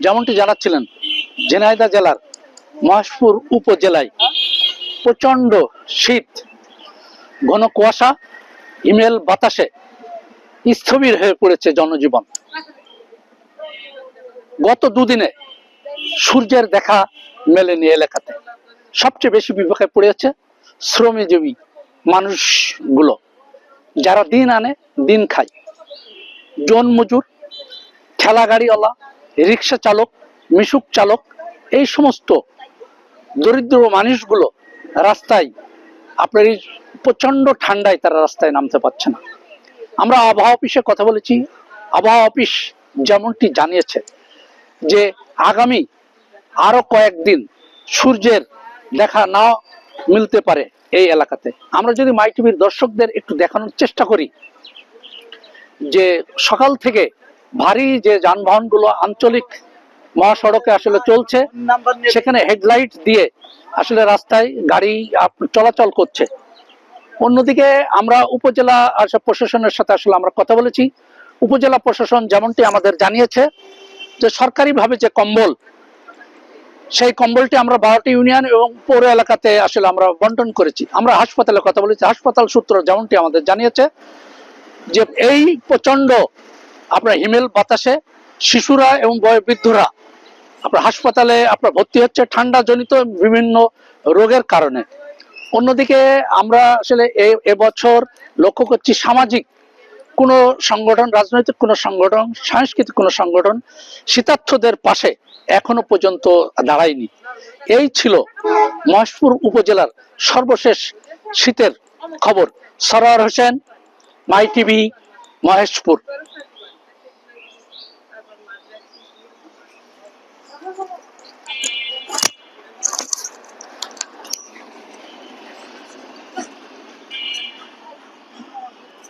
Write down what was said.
যেমনটি জানাচ্ছিলেন, ঝিনাইদহ জেলার মহেশপুর উপজেলায় প্রচন্ড শীত, ঘন কুয়াশা, হিমেল বাতাসে স্থবির হয়ে পড়েছে জনজীবন। গত দুদিনে সূর্যের দেখা মেলেনি এলাকাতে। সবচেয়ে বেশি বিপাকে পড়েছে শ্রমজীবী মানুষগুলো, যারা দিন আনে দিন খায়। জন মজুর, ঠেলা গাড়িওয়ালা, রিক্সা চালক, মিশুক চালক, এই সমস্ত দরিদ্র মানুষগুলো রাস্তায়, আপনার এই প্রচন্ড ঠান্ডায় তারা রাস্তায় নামতে পারছে না। আমরা আবহাওয়া অফিসে কথা বলেছি, আবহাওয়া অফিস যেমনটি জানিয়েছে যে আগামী আরো কয়েকদিন সূর্যের দেখা না মিলতে পারে এই এলাকাতে। আমরা যদি মাই টিভির দর্শকদের একটু দেখানোর চেষ্টা করি যে সকাল থেকে ভারী যে যানবাহনগুলো আঞ্চলিক মহাসড়কে আসলে চলছে, সেখানে হেডলাইট দিয়ে আসলে রাস্তায় গাড়ি চলাচল করছে। অন্যদিকে আমরা উপজেলা প্রশাসনের সাথে আসলে আমরা কথা বলেছি। উপজেলা প্রশাসন যেমনটি আমাদের জানিয়েছে যে সরকারিভাবে যে কম্বল, সেই কম্বলটি আমরা 12টি ইউনিয়ন এবং পৌর এলাকাতে আসলে আমরা বন্টন করেছি। আমরা হাসপাতালে কথা বলেছি, হাসপাতাল সূত্র যেমনটি আমাদের জানিয়েছে যে এই প্রচন্ড আপনার হিমেল বাতাসে শিশুরা এবং বয়োবৃদ্ধরা আপনার হাসপাতালে আপনার ভর্তি হচ্ছে ঠান্ডা জনিত বিভিন্ন রোগের কারণে। অন্যদিকে আমরা আসলে এবছর লক্ষ্য করছি সামাজিক কোনো সংগঠন, রাজনৈতিক কোনো সংগঠন, সাংস্কৃতিক কোনো সংগঠন শীতার্থদের পাশে এখনো পর্যন্ত দাঁড়ায়নি। এই ছিল মহেশপুর উপজেলার সর্বশেষ শীতের খবর। সরোয়ার হোসেন, মাই টিভি, মহেশপুর।